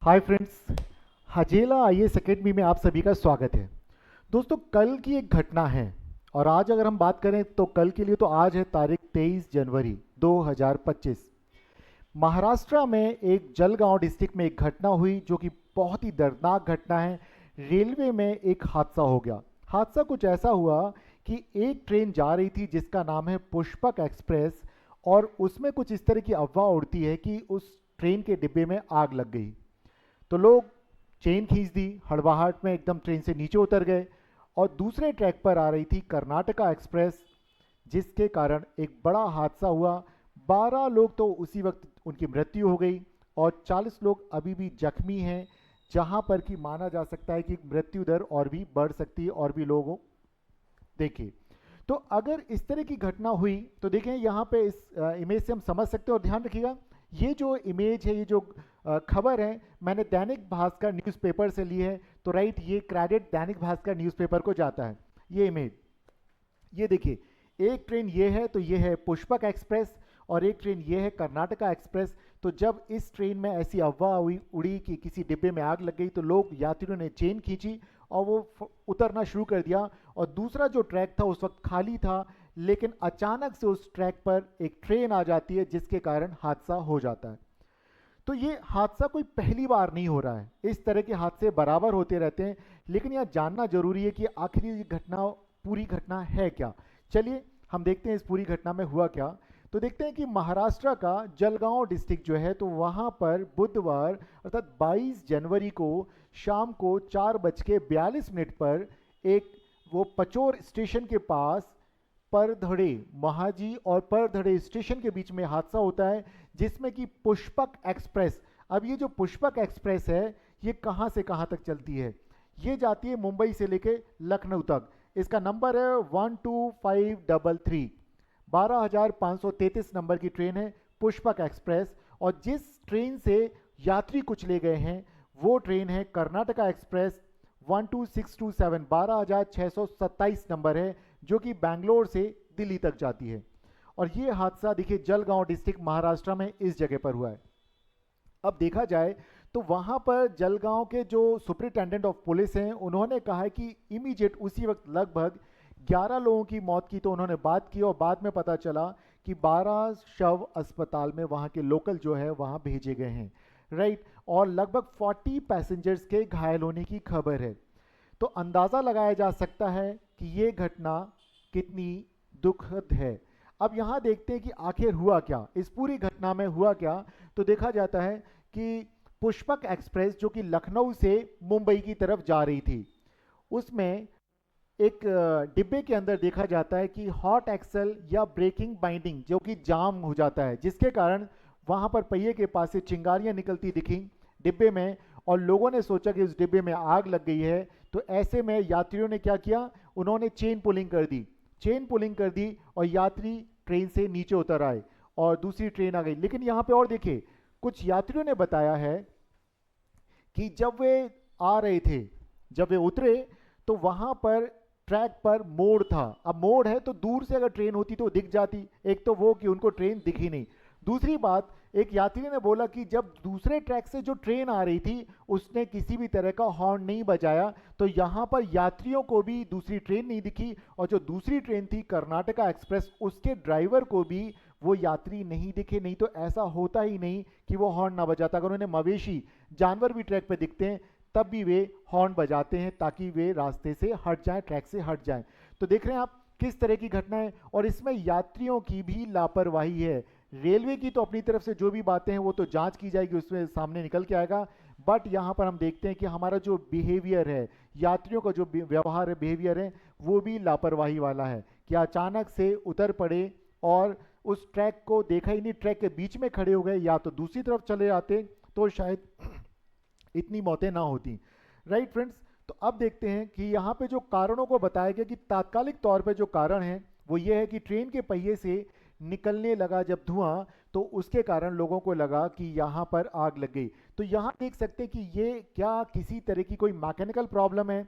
Hi friends. Hajela IAS academy में आप सभी का स्वागत है। दोस्तों, कल की एक घटना है और आज अगर हम बात करें तो कल के लिए तो आज है तारीख 23 जनवरी 2025। महाराष्ट्र में एक जलगांव डिस्ट्रिक्ट में एक घटना हुई जो कि बहुत ही दर्दनाक घटना है। रेलवे में एक हादसा हो गया। हादसा कुछ ऐसा हुआ कि एक ट्रेन जा रही थी जिसका नाम है पुष्पक एक्सप्रेस, और उसमें कुछ इस तरह की अफवाह उड़ती है कि उस ट्रेन के डिब्बे में आग लग गई। तो लोग चेन खींच दी, हड़बड़ाहट में एकदम ट्रेन से नीचे उतर गए। और दूसरे ट्रैक पर आ रही थी कर्नाटका एक्सप्रेस, जिसके कारण एक बड़ा हादसा हुआ। 12 लोग तो उसी वक्त उनकी मृत्यु हो गई और 40 लोग अभी भी जख्मी हैं, जहां पर कि माना जा सकता है कि मृत्यु दर और भी बढ़ सकती है और भी लोगों। देखिए, तो अगर इस तरह की घटना हुई तो देखें यहाँ पे इस इमेज से हम समझ सकते हैं। और ध्यान रखिएगा, ये जो इमेज है, ये जो खबर है, मैंने दैनिक भास्कर न्यूज़पेपर से ली है। तो राइट, ये क्रेडिट दैनिक भास्कर न्यूज़पेपर को जाता है। ये इमेज, ये देखिए, एक ट्रेन ये है, तो ये है पुष्पक एक्सप्रेस, और एक ट्रेन ये है कर्नाटका एक्सप्रेस। तो जब इस ट्रेन में ऐसी अफवाह हुई उड़ी कि किसी डिब्बे में आग लग गई, तो लोग यात्रियों ने चेन खींची और वो उतरना शुरू कर दिया। और दूसरा जो ट्रैक था उस वक्त खाली था, लेकिन अचानक से उस ट्रैक पर एक ट्रेन आ जाती है जिसके कारण हादसा हो जाता है। तो ये हादसा कोई पहली बार नहीं हो रहा है, इस तरह के हादसे बराबर होते रहते हैं। लेकिन यह जानना जरूरी है कि आखिर ये घटना, पूरी घटना है क्या। चलिए हम देखते हैं इस पूरी घटना में हुआ क्या। तो देखते हैं कि महाराष्ट्र का जलगांव डिस्ट्रिक्ट जो है, तो वहाँ पर बुधवार अर्थात 22 जनवरी को शाम को 4:42 पर एक, वो पचोर स्टेशन के पास परधड़े, महाजी और परधड़े स्टेशन के बीच में हादसा होता है, जिसमें कि पुष्पक एक्सप्रेस। अब ये जो पुष्पक एक्सप्रेस है, ये कहाँ से कहाँ तक चलती है? ये जाती है मुंबई से लेके लखनऊ तक। इसका नंबर है 12533, 12,533 नंबर की ट्रेन है पुष्पक एक्सप्रेस। और जिस ट्रेन से यात्री कुछ ले गए हैं, वो ट्रेन है कर्नाटका एक्सप्रेस 12627, 12,627 नंबर है, जो कि बैंगलोर से दिल्ली तक जाती है। और ये हादसा देखिए जलगांव डिस्ट्रिक्ट महाराष्ट्र में इस जगह पर हुआ है। अब देखा जाए तो वहां पर जलगांव के जो सुपरिटेंडेंट ऑफ पुलिस हैं, उन्होंने कहा है कि इमीडिएट उसी वक्त लगभग 11 लोगों की मौत की तो उन्होंने बात की, और बाद में पता चला कि 12 शव अस्पताल में वहां के लोकल जो है वहां भेजे गए हैं। राइट, और लगभग 40 पैसेंजर्स के घायल होने की खबर है। तो अंदाज़ा लगाया जा सकता है कि ये घटना कितनी दुखद है। अब यहाँ देखते हैं कि आखिर हुआ क्या, इस पूरी घटना में हुआ क्या। तो देखा जाता है कि पुष्पक एक्सप्रेस जो कि लखनऊ से मुंबई की तरफ जा रही थी, उसमें एक डिब्बे के अंदर देखा जाता है कि हॉट एक्सल या ब्रेकिंग बाइंडिंग जो कि जाम हो जाता है, जिसके कारण वहां पर पहिए के पास से चिंगारियां निकलती दिखी डिब्बे में। और लोगों ने सोचा कि उस डिब्बे में आग लग गई है। तो ऐसे में यात्रियों ने क्या किया, उन्होंने चेन पुलिंग कर दी। चेन पुलिंग कर दी और यात्री ट्रेन से नीचे उतर आए और दूसरी ट्रेन आ गई। लेकिन यहाँ पे और देखिए, कुछ यात्रियों ने बताया है कि जब वे आ रहे थे, जब वे उतरे, तो वहां पर ट्रैक पर मोड़ था। अब मोड़ है तो दूर से अगर ट्रेन होती तो दिख जाती, एक तो वो कि उनको ट्रेन दिखी नहीं। दूसरी बात, एक यात्री ने बोला कि जब दूसरे ट्रैक से जो ट्रेन आ रही थी, उसने किसी भी तरह का हॉर्न नहीं बजाया, तो यहाँ पर यात्रियों को भी दूसरी ट्रेन नहीं दिखी। और जो दूसरी ट्रेन थी कर्नाटका एक्सप्रेस, उसके ड्राइवर को भी वो यात्री नहीं दिखे। नहीं तो ऐसा होता ही नहीं कि वो हॉर्न ना बजाता। अगर उन्हें मवेशी, जानवर भी ट्रैक पे दिखते हैं, तब भी वे हॉर्न बजाते हैं ताकि वे रास्ते से हट जाएं, ट्रैक से हट जाएं। तो देख रहे हैं आप किस तरह की घटना है, और इसमें यात्रियों की भी लापरवाही है। रेलवे की तो अपनी तरफ से जो भी बातें हैं वो तो जांच की जाएगी, उसमें सामने निकल के आएगा। बट यहाँ पर हम देखते हैं कि हमारा जो बिहेवियर है, यात्रियों का जो व्यवहार है, बिहेवियर है, वो भी लापरवाही वाला है कि अचानक से उतर पड़े और उस ट्रैक को देखा ही नहीं, ट्रैक के बीच में खड़े हो गए, या तो दूसरी तरफ चले जाते तो शायद इतनी मौतें ना होती। राइट फ्रेंड्स, तो अब देखते हैं कि यहाँ पे जो कारणों को बताया गया कि तात्कालिक तौर पे जो कारण है वो ये है कि ट्रेन के पहिए से निकलने लगा जब धुआं, तो उसके कारण लोगों को लगा कि यहाँ पर आग लग गई। तो यहाँ देख सकते हैं कि ये क्या किसी तरह की कोई मैकेनिकल प्रॉब्लम है।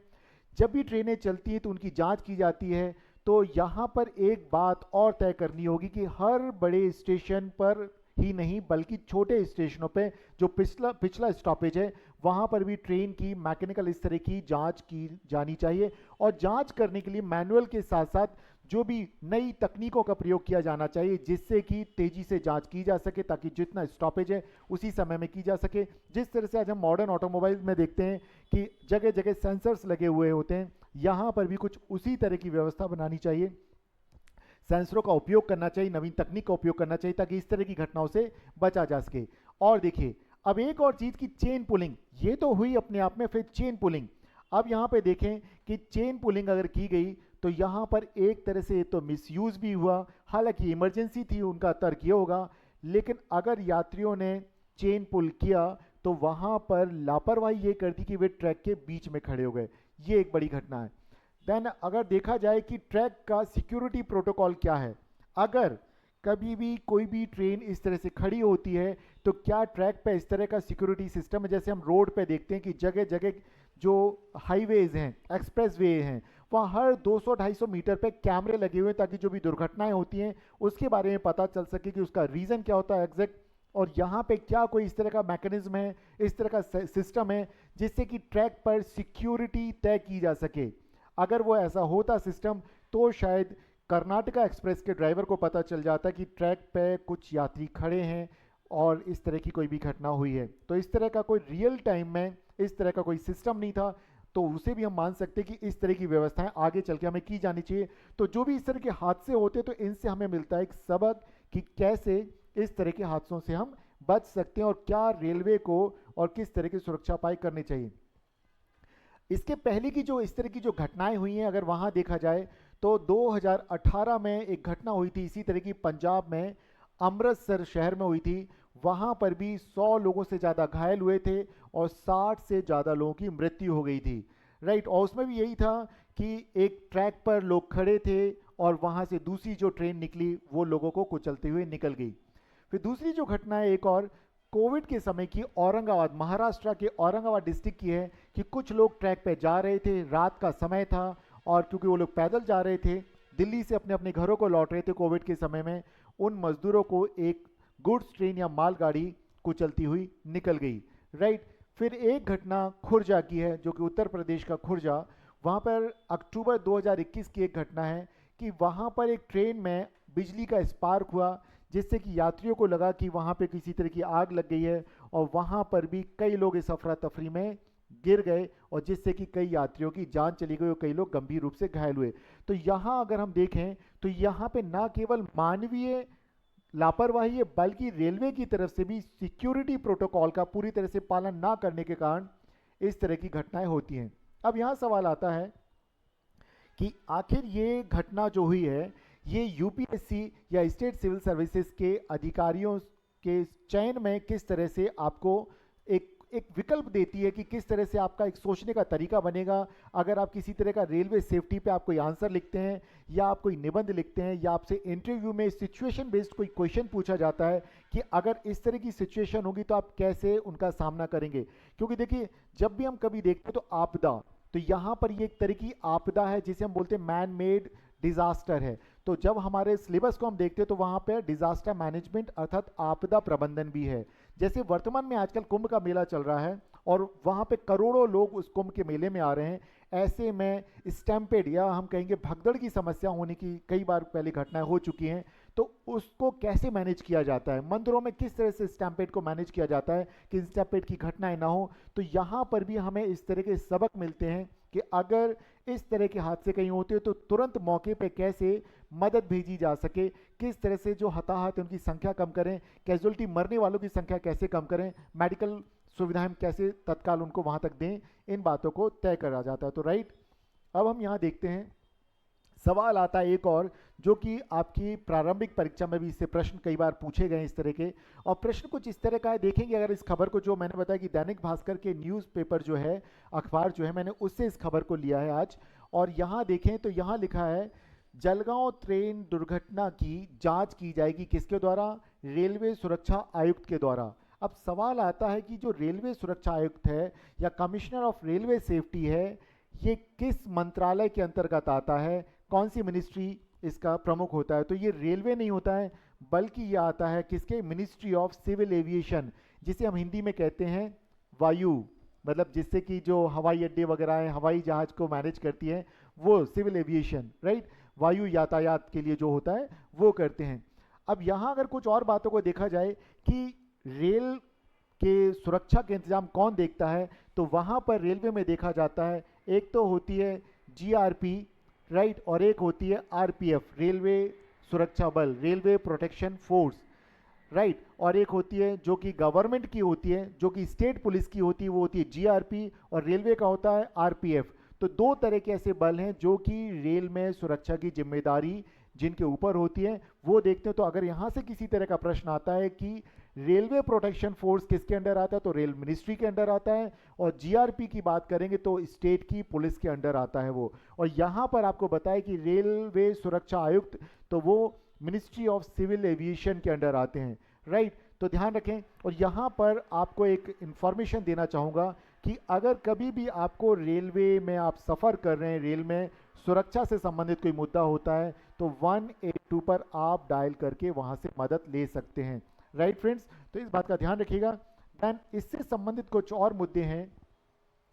जब भी ट्रेनें चलती हैं तो उनकी जांच की जाती है। तो यहाँ पर एक बात और तय करनी होगी कि हर बड़े स्टेशन पर ही नहीं बल्कि छोटे स्टेशनों पे जो पिछला पिछला स्टॉपेज है वहाँ पर भी ट्रेन की मैकेनिकल इस तरह की जांच की जानी चाहिए। और जांच करने के लिए मैनुअल के साथ साथ जो भी नई तकनीकों का प्रयोग किया जाना चाहिए जिससे कि तेजी से जांच की जा सके, ताकि जितना स्टॉपेज है उसी समय में की जा सके। जिस तरह से आज हम मॉडर्न ऑटोमोबाइल में देखते हैं कि जगह जगह सेंसर्स लगे हुए होते हैं, यहाँ पर भी कुछ उसी तरह की व्यवस्था बनानी चाहिए। सेंसरों का उपयोग करना चाहिए, नवीन तकनीक का उपयोग करना चाहिए ताकि इस तरह की घटनाओं से बचा जा सके। और देखिए अब एक और चीज की चेन पुलिंग, ये तो हुई अपने आप में, फिर चेन पुलिंग। अब यहाँ पे देखें कि चेन पुलिंग अगर की गई तो यहाँ पर एक तरह से तो मिसयूज भी हुआ, हालांकि इमरजेंसी थी उनका तर्क ये होगा, लेकिन अगर यात्रियों ने चेन पुल किया तो वहाँ पर लापरवाही ये कर दी कि वे ट्रैक के बीच में खड़े हो गए। ये एक बड़ी घटना है। देन अगर देखा जाए कि ट्रैक का सिक्योरिटी प्रोटोकॉल क्या है, अगर कभी भी कोई भी ट्रेन इस तरह से खड़ी होती है तो क्या ट्रैक पे इस तरह का सिक्योरिटी सिस्टम है जैसे हम रोड पे देखते हैं कि जगह जगह जो हाईवेज हैं, एक्सप्रेस वे हैं, वहाँ हर 200-250 मीटर पे कैमरे लगे हुए हैं ताकि जो भी दुर्घटनाएं होती हैं उसके बारे में पता चल सके कि उसका रीज़न क्या होता है एग्जैक्ट, और यहाँ पे क्या कोई इस तरह का मैकेनिज्म है, इस तरह का सिस्टम है जिससे कि ट्रैक पर सिक्योरिटी तय की जा सके। अगर वो ऐसा होता सिस्टम तो शायद कर्नाटका एक्सप्रेस के ड्राइवर को पता चल जाता कि ट्रैक पे कुछ यात्री खड़े हैं और इस तरह की कोई भी घटना हुई है। तो इस तरह का कोई रियल टाइम में इस तरह का कोई सिस्टम नहीं था, तो उसे भी हम मान सकते हैं कि इस तरह की व्यवस्थाएं आगे चल के हमें की जानी चाहिए। तो जो भी इस तरह के हादसे होते हैं तो इनसे हमें मिलता है एक सबक कि कैसे इस तरह के हादसों से हम बच सकते हैं और क्या रेलवे को और किस तरह की सुरक्षा उपाय करने चाहिए। इसके पहले की जो इस तरह की जो घटनाएं हुई हैं अगर वहां देखा जाए तो 2018 में एक घटना हुई थी इसी तरह की, पंजाब में अमृतसर शहर में हुई थी। वहां पर भी 100 लोगों से ज़्यादा घायल हुए थे और 60 से ज़्यादा लोगों की मृत्यु हो गई थी। राइट, और उसमें भी यही था कि एक ट्रैक पर लोग खड़े थे और वहां से दूसरी जो ट्रेन निकली वो लोगों को कुचलते हुए निकल गई। फिर दूसरी जो घटना है एक और कोविड के समय की, औरंगाबाद, महाराष्ट्र के औरंगाबाद डिस्ट्रिक्ट की है कि कुछ लोग ट्रैक पे जा रहे थे, रात का समय था और क्योंकि वो लोग पैदल जा रहे थे, दिल्ली से अपने अपने घरों को लौट रहे थे कोविड के समय में, उन मजदूरों को एक गुड्स ट्रेन या मालगाड़ी कुचलती हुई निकल गई। राइट, फिर एक घटना खुर्जा की है जो कि उत्तर प्रदेश का खुर्जा, वहाँ पर अक्टूबर 2021 की एक घटना है कि वहाँ पर एक ट्रेन में बिजली का स्पार्क हुआ जिससे कि यात्रियों को लगा कि वहाँ पे किसी तरह की आग लग गई है और वहाँ पर भी कई लोग इस अफरा तफरी में गिर गए और जिससे कि कई यात्रियों की जान चली गई और कई लोग गंभीर रूप से घायल हुए। तो यहाँ अगर हम देखें तो यहाँ पे ना केवल मानवीय लापरवाही है बल्कि रेलवे की तरफ से भी सिक्योरिटी प्रोटोकॉल का पूरी तरह से पालन ना करने के कारण इस तरह की घटनाएं होती हैं। अब यहाँ सवाल आता है कि आखिर ये घटना जो हुई है ये यूपीएससी या स्टेट सिविल सर्विसेज के अधिकारियों के चयन में किस तरह से आपको एक एक विकल्प देती है कि किस तरह से आपका एक सोचने का तरीका बनेगा। अगर आप किसी तरह का रेलवे सेफ्टी पे आप कोई आंसर लिखते हैं या आप कोई निबंध लिखते हैं या आपसे इंटरव्यू में सिचुएशन बेस्ड कोई क्वेश्चन पूछा जाता है कि अगर इस तरह की सिचुएशन होगी तो आप कैसे उनका सामना करेंगे। क्योंकि देखिए जब भी हम कभी देखते हैं तो आपदा, तो यहाँ पर ये एक तरह की आपदा है जिसे हम बोलते हैं मैन मेड डिजास्टर है। तो जब हमारे सिलेबस को हम देखते हैं तो वहाँ पर डिजास्टर मैनेजमेंट अर्थात आपदा प्रबंधन भी है। जैसे वर्तमान में आजकल कुंभ का मेला चल रहा है और वहाँ पे करोड़ों लोग उस कुंभ के मेले में आ रहे हैं, ऐसे में स्टैम्पेड या हम कहेंगे भगदड़ की समस्या होने की कई बार पहले घटनाएं हो चुकी हैं। तो उसको कैसे मैनेज किया जाता है, मंदिरों में किस तरह से स्टैम्पेड को मैनेज किया जाता है कि स्टैम्पेड की घटनाएं ना हो। तो यहाँ पर भी हमें इस तरह के सबक मिलते हैं कि अगर इस तरह के हादसे कहीं होते हैं तो तुरंत मौके पे कैसे मदद भेजी जा सके, किस तरह से जो हताहत उनकी संख्या कम करें, कैजुअलिटी मरने वालों की संख्या कैसे कम करें, मेडिकल सुविधाएं हम कैसे तत्काल उनको वहां तक दें, इन बातों को तय करा जाता है। तो राइट, अब हम यहाँ देखते हैं सवाल आता है एक और जो कि आपकी प्रारंभिक परीक्षा में भी इससे प्रश्न कई बार पूछे गए इस तरह के, और प्रश्न कुछ इस तरह का है। देखेंगे अगर इस खबर को, जो मैंने बताया कि दैनिक भास्कर के न्यूज़पेपर जो है, अखबार जो है, मैंने उससे इस खबर को लिया है आज, और यहाँ देखें तो यहाँ लिखा है जलगांव ट्रेन दुर्घटना की जांच की जाएगी किसके द्वारा, रेलवे सुरक्षा आयुक्त के द्वारा। अब सवाल आता है कि जो रेलवे सुरक्षा आयुक्त है या कमिश्नर ऑफ रेलवे सेफ्टी है, ये किस मंत्रालय के अंतर्गत आता है, कौन सी मिनिस्ट्री इसका प्रमुख होता है। तो ये रेलवे नहीं होता है बल्कि ये आता है किसके, मिनिस्ट्री ऑफ सिविल एविएशन, जिसे हम हिंदी में कहते हैं वायु, मतलब जिससे कि जो हवाई अड्डे वगैरह हैं, हवाई जहाज को मैनेज करती है वो सिविल एविएशन, राइट, वायु यातायात के लिए जो होता है वो करते हैं। अब यहाँ अगर कुछ और बातों को देखा जाए कि रेल के सुरक्षा के इंतजाम कौन देखता है, तो वहाँ पर रेलवे में देखा जाता है, एक तो होती है जीआरपी, राइट, और एक होती है आरपीएफ, रेलवे सुरक्षा बल, रेलवे प्रोटेक्शन फोर्स, राइट, और एक होती है जो कि गवर्नमेंट की होती है, जो कि स्टेट पुलिस की होती है, वो होती है जीआरपी, और रेलवे का होता है आरपीएफ। तो दो तरह के ऐसे बल हैं जो कि रेल में सुरक्षा की जिम्मेदारी जिनके ऊपर होती है वो देखते हैं। तो अगर यहाँ से किसी तरह का प्रश्न आता है कि रेलवे प्रोटेक्शन फोर्स किसके अंडर आता है, तो रेल मिनिस्ट्री के अंडर आता है, और जीआरपी की बात करेंगे तो स्टेट की पुलिस के अंडर आता है वो। और यहाँ पर आपको बताया कि रेलवे सुरक्षा आयुक्त, तो वो मिनिस्ट्री ऑफ सिविल एविएशन के अंडर आते हैं, राइट। तो ध्यान रखें। और यहाँ पर आपको एक इंफॉर्मेशन देना चाहूँगा कि अगर कभी भी आपको रेलवे में आप सफ़र कर रहे हैं, रेल में सुरक्षा से संबंधित कोई मुद्दा होता है, तो 182 पर आप डायल करके वहाँ से मदद ले सकते हैं, राइट फ्रेंड्स। तो इस बात का ध्यान रखिएगा। दैन इससे संबंधित कुछ और मुद्दे हैं,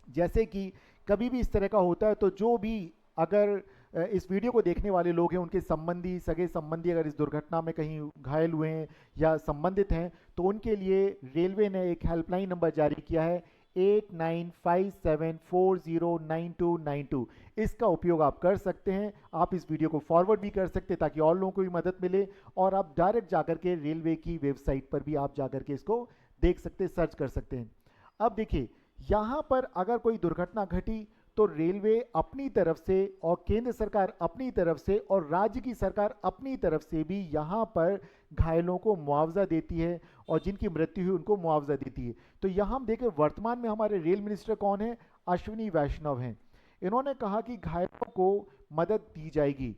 जैसे कि कभी भी इस तरह का होता है तो जो भी अगर इस वीडियो को देखने वाले लोग हैं, उनके संबंधी, सगे संबंधी अगर इस दुर्घटना में कहीं घायल हुए हैं या संबंधित हैं, तो उनके लिए रेलवे ने एक हेल्पलाइन नंबर जारी किया है 8957409292। इसका उपयोग आप कर सकते हैं। आप इस वीडियो को फॉरवर्ड भी कर सकते हैं ताकि और लोगों को भी मदद मिले, और आप डायरेक्ट जाकर के रेलवे की वेबसाइट पर भी आप जाकर के इसको देख सकते हैं, सर्च कर सकते हैं। अब देखिए, यहाँ पर अगर कोई दुर्घटना घटी तो रेलवे अपनी तरफ से और केंद्र सरकार अपनी तरफ से और राज्य की सरकार अपनी तरफ से भी यहाँ पर घायलों को मुआवजा देती है, और जिनकी मृत्यु हुई उनको मुआवजा देती है। तो यहाँ हम देखें, वर्तमान में हमारे रेल मिनिस्टर कौन है, अश्विनी वैष्णव हैं। इन्होंने कहा कि घायलों को मदद दी जाएगी,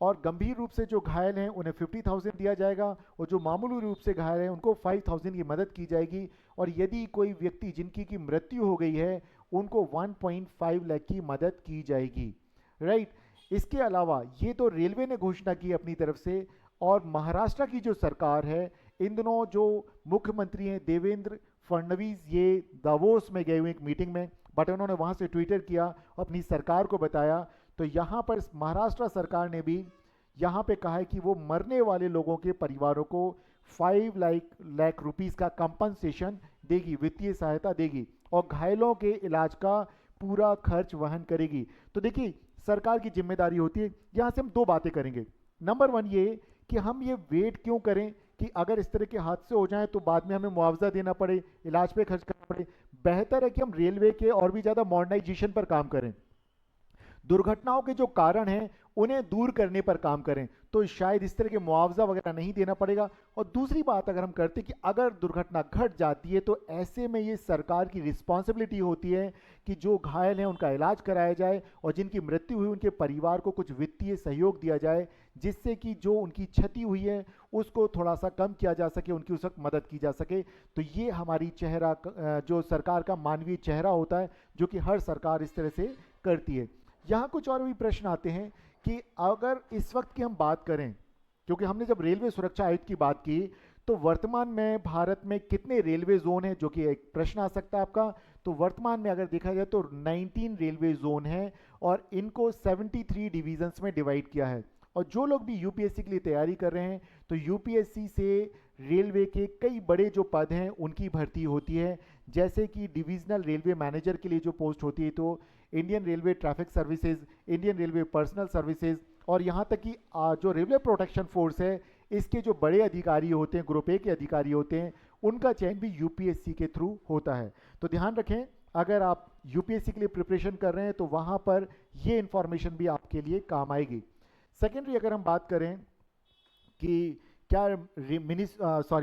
और गंभीर रूप से जो घायल हैं उन्हें 50,000 दिया जाएगा, और जो मामूली रूप से घायल हैं उनको 5,000 की मदद की जाएगी। और यदि कोई व्यक्ति जिनकी की मृत्यु हो गई है उनको 1.5 लाख की मदद की जाएगी, राइट। इसके अलावा ये तो रेलवे ने घोषणा की अपनी तरफ से, और महाराष्ट्र की जो सरकार है, इन दिनों जो मुख्यमंत्री हैं देवेंद्र फडणवीस, ये दावोस में गए हुए एक मीटिंग में, बट उन्होंने वहाँ से ट्विटर किया, अपनी सरकार को बताया। तो यहाँ पर महाराष्ट्र सरकार ने भी यहाँ पे कहा है कि वो मरने वाले लोगों के परिवारों को 5 लाख रुपीस का कंपनसेशन देगी, वित्तीय सहायता देगी, और घायलों के इलाज का पूरा खर्च वहन करेगी। तो देखिए, सरकार की जिम्मेदारी होती है। यहाँ से हम दो बातें करेंगे। नंबर 1 ये कि हम ये वेट क्यों करें कि अगर इस तरह के हादसे हो जाएं तो बाद में हमें मुआवजा देना पड़े, इलाज पे खर्च करना पड़े। बेहतर है कि हम रेलवे के और भी ज़्यादा मॉडर्नाइजेशन पर काम करें, दुर्घटनाओं के जो कारण हैं उन्हें दूर करने पर काम करें, तो शायद इस तरह के मुआवजा वगैरह नहीं देना पड़ेगा। और दूसरी बात अगर हम करते कि अगर दुर्घटना घट जाती है तो ऐसे में ये सरकार की रिस्पॉन्सिबिलिटी होती है कि जो घायल हैं उनका इलाज कराया जाए, और जिनकी मृत्यु हुई उनके परिवार को कुछ वित्तीय सहयोग दिया जाए, जिससे कि जो उनकी क्षति हुई है उसको थोड़ा सा कम किया जा सके, उनकी उस वक्त मदद की जा सके। तो ये हमारी चेहरा, जो सरकार का मानवीय चेहरा होता है, जो कि हर सरकार इस तरह से करती है। यहाँ कुछ और भी प्रश्न आते हैं कि अगर इस वक्त की हम बात करें, क्योंकि हमने जब रेलवे सुरक्षा आयुक्त की बात की, तो वर्तमान में भारत में कितने रेलवे जोन हैं, जो कि एक प्रश्न आ सकता है आपका। तो वर्तमान में अगर देखा जाए तो 19 रेलवे जोन हैं, और इनको 73 डिवीजन्स में डिवाइड किया है। और जो लोग भी यूपीएससी के लिए तैयारी कर रहे हैं, तो यूपीएससी से रेलवे के कई बड़े जो पद हैं उनकी भर्ती होती है, जैसे कि डिविजनल रेलवे मैनेजर के लिए जो पोस्ट होती है, तो Indian railway traffic services, Indian railway personal services, और यहाँ तक कि जो रेलवे प्रोटेक्शन फोर्स है, इसके जो बड़े अधिकारी होते हैं, ग्रुप ए के अधिकारी होते हैं, उनका चयन भी यूपीएससी के थ्रू होता है। तो ध्यान रखें, अगर आप यूपीएससी के लिए प्रिपरेशन कर रहे हैं तो वहाँ पर ये इंफॉर्मेशन भी आपके लिए काम आएगी। सेकेंडरी अगर हम बात करें कि क्या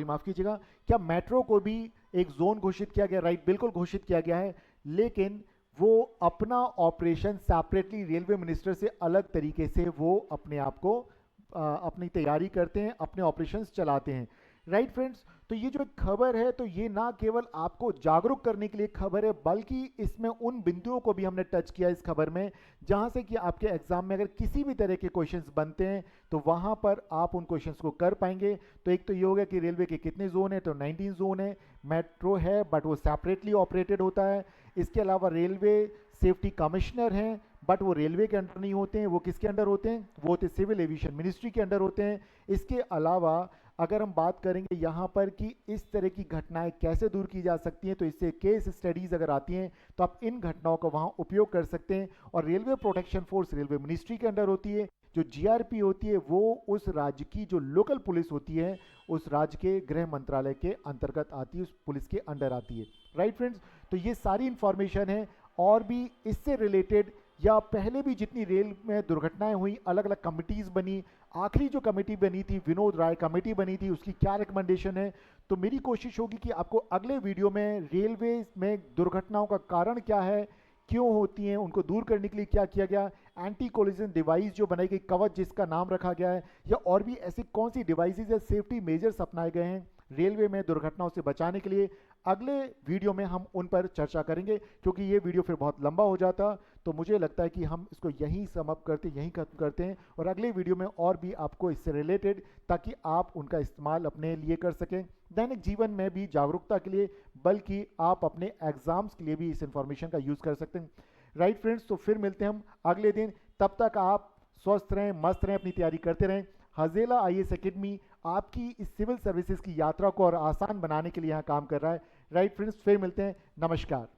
माफ़ कीजिएगा, क्या मेट्रो को भी एक जोन घोषित किया गया, राइट, बिल्कुल घोषित किया गया है, लेकिन वो अपना ऑपरेशन सेपरेटली रेलवे मिनिस्टर से अलग तरीके से वो अपने आप को अपनी तैयारी करते हैं, अपने ऑपरेशंस चलाते हैं। राइट फ्रेंड्स, तो ये जो एक खबर है तो ये ना केवल आपको जागरूक करने के लिए खबर है, बल्कि इसमें उन बिंदुओं को भी हमने टच किया इस खबर में जहां से कि आपके एग्जाम में अगर किसी भी तरह के क्वेश्चंस बनते हैं तो वहां पर आप उन क्वेश्चंस को कर पाएंगे। तो एक तो ये हो गया कि रेलवे के कितने जोन है, तो 19 जोन है। मेट्रो है बट वो सेपरेटली ऑपरेटेड होता है। इसके अलावा रेलवे सेफ्टी कमिश्नर हैं, बट वो रेलवे के अंडर नहीं होते हैं। वो किसके अंडर होते हैं? वो होते सिविल एविएशन मिनिस्ट्री के अंडर होते हैं। इसके अलावा अगर हम बात करेंगे यहाँ पर कि इस तरह की घटनाएं कैसे दूर की जा सकती हैं, तो इससे केस स्टडीज अगर आती हैं तो आप इन घटनाओं का वहाँ उपयोग कर सकते हैं। और railway protection force railway ministry के अंडर होती है। जो जीआरपी होती है वो उस राज्य की जो लोकल पुलिस होती है उस राज्य के गृह मंत्रालय के अंतर्गत आती है, उस पुलिस के अंडर आती है। राइट फ्रेंड्स, तो ये सारी इंफॉर्मेशन है। और भी इससे रिलेटेड या पहले भी जितनी रेल में दुर्घटनाएं हुई, अलग अलग कमिटीज बनी, आखिरी जो कमेटी बनी थी विनोद राय कमेटी बनी थी, उसकी क्या रिकमेंडेशन है, तो मेरी कोशिश होगी कि आपको अगले वीडियो में रेलवे में दुर्घटनाओं का कारण क्या है, क्यों होती हैं, उनको दूर करने के लिए क्या किया गया, एंटी कोलिजन डिवाइस जो बनाई गई, कवच जिसका नाम रखा गया है, या और भी ऐसी कौन सी डिवाइसेज या सेफ्टी मेजर्स अपनाए गए हैं रेलवे में दुर्घटनाओं से बचाने के लिए, अगले वीडियो में हम उन पर चर्चा करेंगे। क्योंकि ये वीडियो फिर बहुत लंबा हो जाता, तो मुझे लगता है कि हम इसको यहीं समअप करते, यहीं खत्म करते हैं, और अगले वीडियो में और भी आपको इससे रिलेटेड, ताकि आप उनका इस्तेमाल अपने लिए कर सकें, दैनिक जीवन में भी जागरूकता के लिए, बल्कि आप अपने एग्जाम्स के लिए भी इस इंफॉर्मेशन का यूज़ कर सकते हैं। राइट फ्रेंड्स, तो फिर मिलते हैं हम अगले दिन। तब तक आप स्वस्थ रहें, मस्त रहें, अपनी तैयारी करते रहें। हजेला आईएएस एकेडमी आपकी इस सिविल सर्विसेज की यात्रा को और आसान बनाने के लिए यहाँ काम कर रहा है। राइट फ्रेंड्स, फिर मिलते हैं। नमस्कार।